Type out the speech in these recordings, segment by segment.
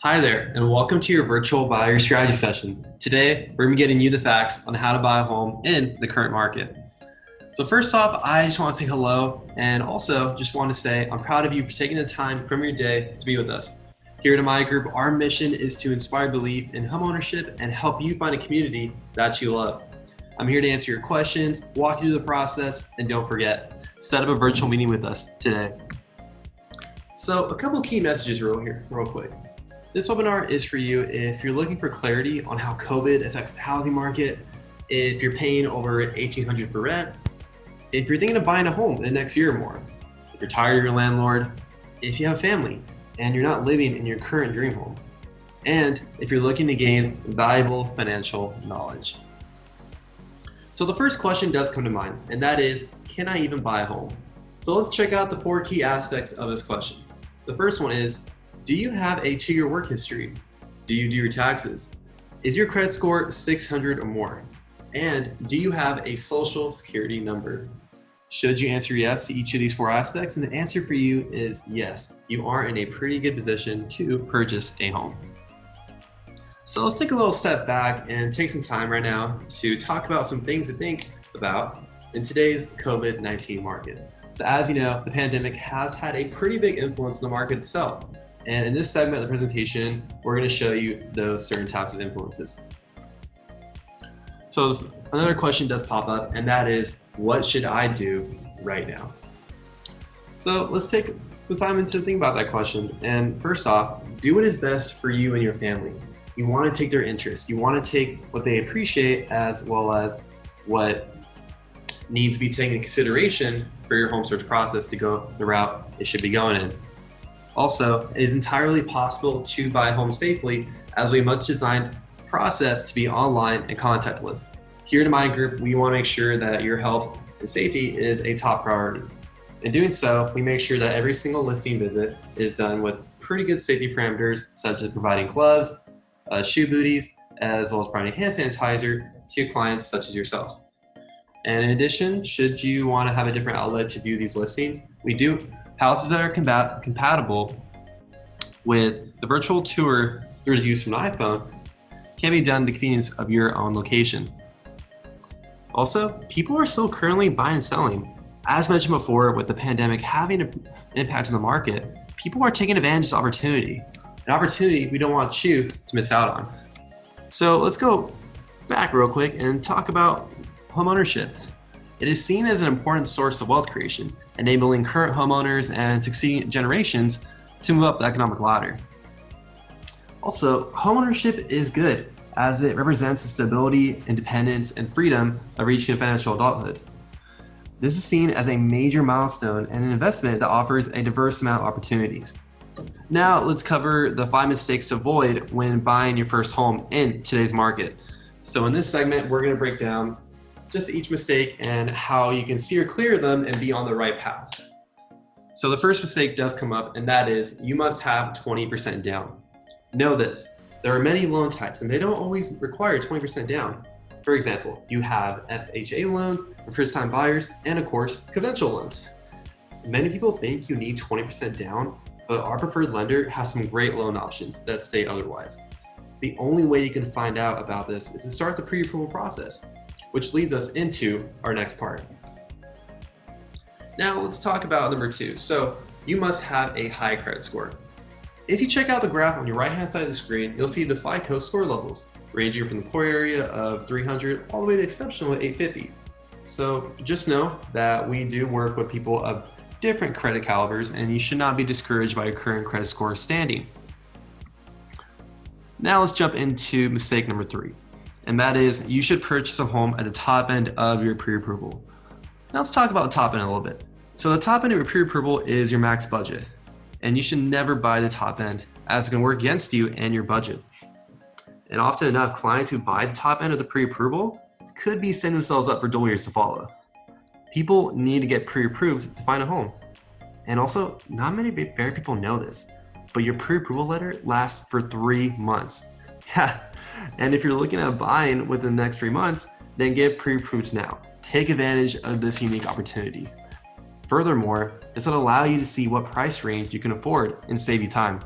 Hi there, and welcome to your virtual buyer strategy session. Today, we're going to be getting you the facts on how to buy a home in the current market. So first off, I just want to say hello, and also just want to say I'm proud of you for taking the time from your day to be with us. Here at Amaya Group, our mission is to inspire belief in homeownership and help you find a community that you love. I'm here to answer your questions, walk you through the process, and don't forget, set up a virtual meeting with us today. So a couple key messages real quick. This webinar is for you if you're looking for clarity on how COVID affects the housing market, if you're paying over $1,800 for rent, if you're thinking of buying a home in the next year or more, if you're tired of your landlord, if you have a family and you're not living in your current dream home, and if you're looking to gain valuable financial knowledge. So the first question does come to mind, and that is, can I even buy a home? So let's check out the 4 key aspects of this question. The first one is, do you have a 2-year work history? Do you do your taxes? Is your credit score 600 or more? And do you have a social security number? Should you answer yes to each of these 4 aspects? And the answer for you is yes. You are in a pretty good position to purchase a home. So let's take a little step back and take some time right now to talk about some things to think about in today's COVID-19 market. So as you know, the pandemic has had a pretty big influence on the market itself. And in this segment of the presentation, we're going to show you those certain types of influences. So another question does pop up, and that is, what should I do right now? So let's take some time to think about that question. And first off, do what is best for you and your family. You want to take their interests. You want to take what they appreciate as well as what needs to be taken into consideration for your home search process to go the route it should be going in. Also, it is entirely possible to buy a home safely as we much designed process to be online and contactless. Here at my group, we want to make sure that your health and safety is a top priority. In doing so, we make sure that every single listing visit is done with pretty good safety parameters, such as providing gloves, shoe booties, as well as providing hand sanitizer to clients such as yourself. And in addition, should you want to have a different outlet to view these listings, we do houses that are compatible with the virtual tour through the use of an iPhone can be done in the convenience of your own location. Also, people are still currently buying and selling. As mentioned before, with the pandemic having an impact on the market, people are taking advantage of this opportunity, an opportunity we don't want you to miss out on. So let's go back real quick and talk about homeownership. It is seen as an important source of wealth creation, enabling current homeowners and succeeding generations to move up the economic ladder. Also, homeownership is good as it represents the stability, independence, and freedom of reaching financial adulthood. This is seen as a major milestone and an investment that offers a diverse amount of opportunities. Now, let's cover the 5 mistakes to avoid when buying your first home in today's market. So in this segment, we're going to break down just each mistake and how you can steer clear of them and be on the right path. So the first mistake does come up, and that is you must have 20% down. Know this, there are many loan types and they don't always require 20% down. For example, you have FHA loans for first-time buyers and of course, conventional loans. Many people think you need 20% down, but our preferred lender has some great loan options that state otherwise. The only way you can find out about this is to start the pre-approval process, which leads us into our next part. Now let's talk about number 2. So you must have a high credit score. If you check out the graph on your right-hand side of the screen, you'll see the FICO score levels, ranging from the poor area of 300 all the way to exceptional at 850. So just know that we do work with people of different credit calibers, and you should not be discouraged by your current credit score standing. Now let's jump into mistake number 3. And that is you should purchase a home at the top end of your pre-approval. Now let's talk about the top end a little bit. So the top end of your pre-approval is your max budget, and you should never buy the top end as it can work against you and your budget. And often enough, clients who buy the top end of the pre-approval could be setting themselves up for dual years to follow. People need to get pre-approved to find a home. And also, not many very people know this, but your pre-approval letter lasts for 3 months. Yeah. And if you're looking at buying within the next 3 months, then get pre-approved now. Take advantage of this unique opportunity. Furthermore, this will allow you to see what price range you can afford and save you time.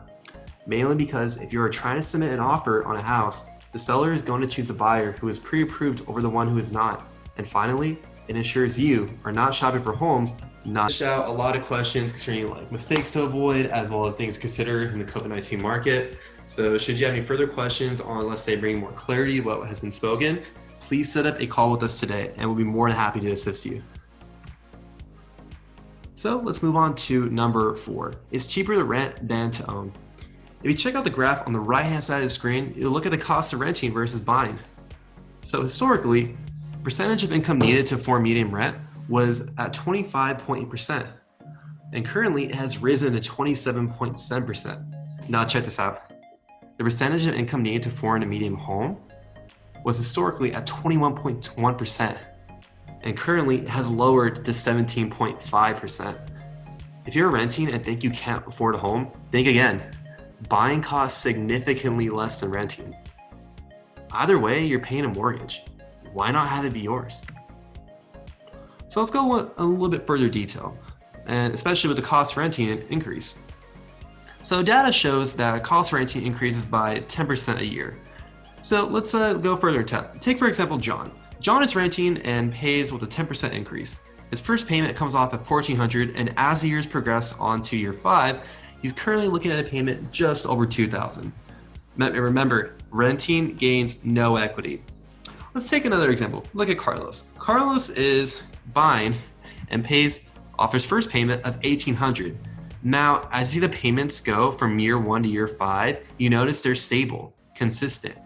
mainly because if you are trying to submit an offer on a house, the seller is going to choose a buyer who is pre-approved over the one who is not. And finally, it ensures you are not shopping for homes, not shout a lot of questions concerning like mistakes to avoid, as well as things to consider in the COVID-19 market. So should you have any further questions on, let's say, bringing more clarity to what has been spoken, please set up a call with us today and we'll be more than happy to assist you. So let's move on to number 4. It's cheaper to rent than to own. If you check out the graph on the right-hand side of the screen, you'll look at the cost of renting versus buying. So historically, the percentage of income needed to afford median rent was at 25.8%, and currently it has risen to 27.7%. Now check this out. The percentage of income needed to afford a median home was historically at 21.1%, and currently it has lowered to 17.5%. If you're renting and think you can't afford a home, think again. Buying costs significantly less than renting. Either way, you're paying a mortgage. Why not have it be yours? So let's go a little bit further detail, and especially with the cost of renting increase. So data shows that cost of renting increases by 10% a year. So let's go further. Take for example John. John is renting and pays with a 10% increase. His first payment comes off at $1,400, and as the years progress on to year 5, he's currently looking at a payment just over $2,000. Remember, renting gains no equity. Let's take another example. Look at Carlos. Carlos is buying and pays off his first payment of $1,800. Now, as you see the payments go from year 1 to year 5, you notice they're stable, consistent.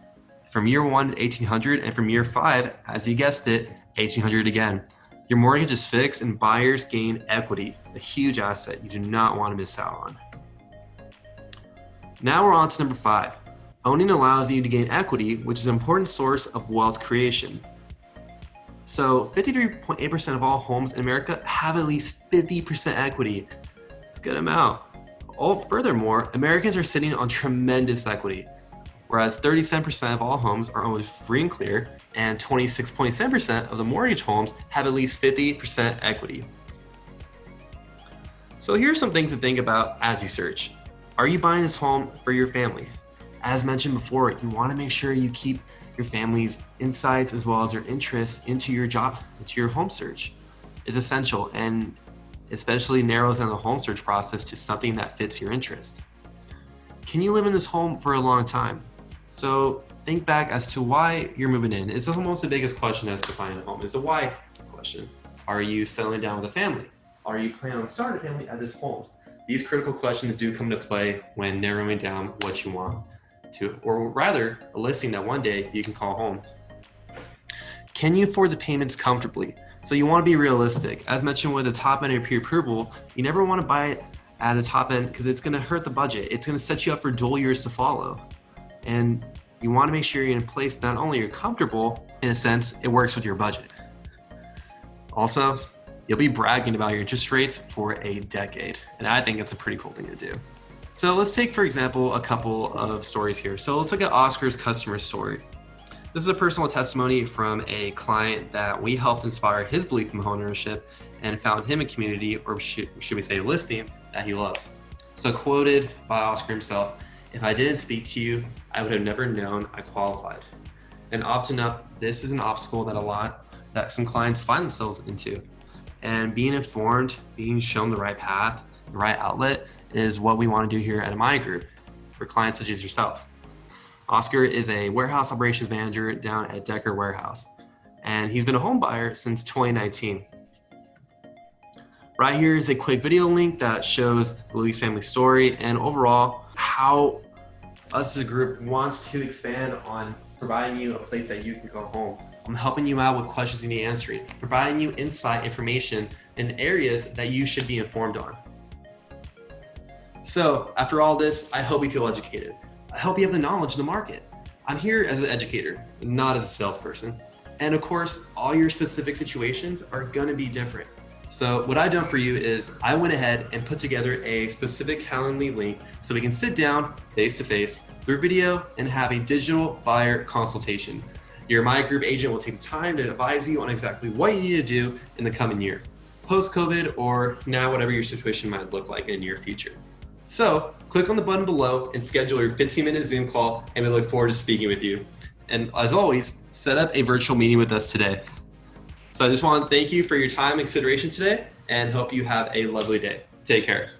From year 1 to $1,800, and from year 5, as you guessed it, $1,800 again. Your mortgage is fixed and buyers gain equity, a huge asset you do not want to miss out on. Now we're on to number 5. Owning allows you to gain equity, which is an important source of wealth creation. So 53.8% of all homes in America have at least 50% equity. It's a good amount. Furthermore, Americans are sitting on tremendous equity, whereas 37% of all homes are owned free and clear, and 26.7% of the mortgage homes have at least 50% equity. So here are some things to think about as you search. Are you buying this home for your family? As mentioned before, you want to make sure you keep your family's insights as well as their interests into your home search. It's essential, and especially narrows down the home search process to something that fits your interest. Can you live in this home for a long time? So think back as to why you're moving in. It's almost the biggest question as to finding a home. It's a why question. Are you settling down with a family? Are you planning on starting a family at this home? These critical questions do come into play when narrowing down what you want to, or rather, a listing that one day you can call home. Can you afford the payments comfortably? So you want to be realistic. As mentioned with the top end of pre-approval, you never want to buy it at the top end because it's going to hurt the budget. It's going to set you up for dual years to follow. And you want to make sure you're in a place not only you're comfortable, in a sense, it works with your budget. Also, you'll be bragging about your interest rates for a decade. And I think it's a pretty cool thing to do. So let's take, for example, a couple of stories here. So let's look at Oscar's customer story. This is a personal testimony from a client that we helped inspire his belief in homeownership and found him a community, or should we say a listing, that he loves. So quoted by Oscar himself, "If I didn't speak to you, I would have never known I qualified." And often enough, this is an obstacle that some clients find themselves into. And being informed, being shown the right path, the right outlet is what we want to do here at Amaya Group for clients such as yourself. Oscar is a warehouse operations manager down at Decker Warehouse, and he's been a home buyer since 2019. Right here is a quick video link that shows the Luis family story and overall how us as a group wants to expand on providing you a place that you can call home. I'm helping you out with questions you need answering, providing you insight, information in areas that you should be informed on. So after all this, I hope you feel educated. I hope you have the knowledge of the market. I'm here as an educator, not as a salesperson. And of course, all your specific situations are gonna be different. So what I've done for you is I went ahead and put together a specific Calendly link so we can sit down face-to-face through video and have a digital buyer consultation. Your Amaya Group agent will take the time to advise you on exactly what you need to do in the coming year, post-COVID or now whatever your situation might look like in the near future. So click on the button below and schedule your 15-minute Zoom call, and we look forward to speaking with you. And as always, set up a virtual meeting with us today. So I just want to thank you for your time and consideration today, and hope you have a lovely day. Take care.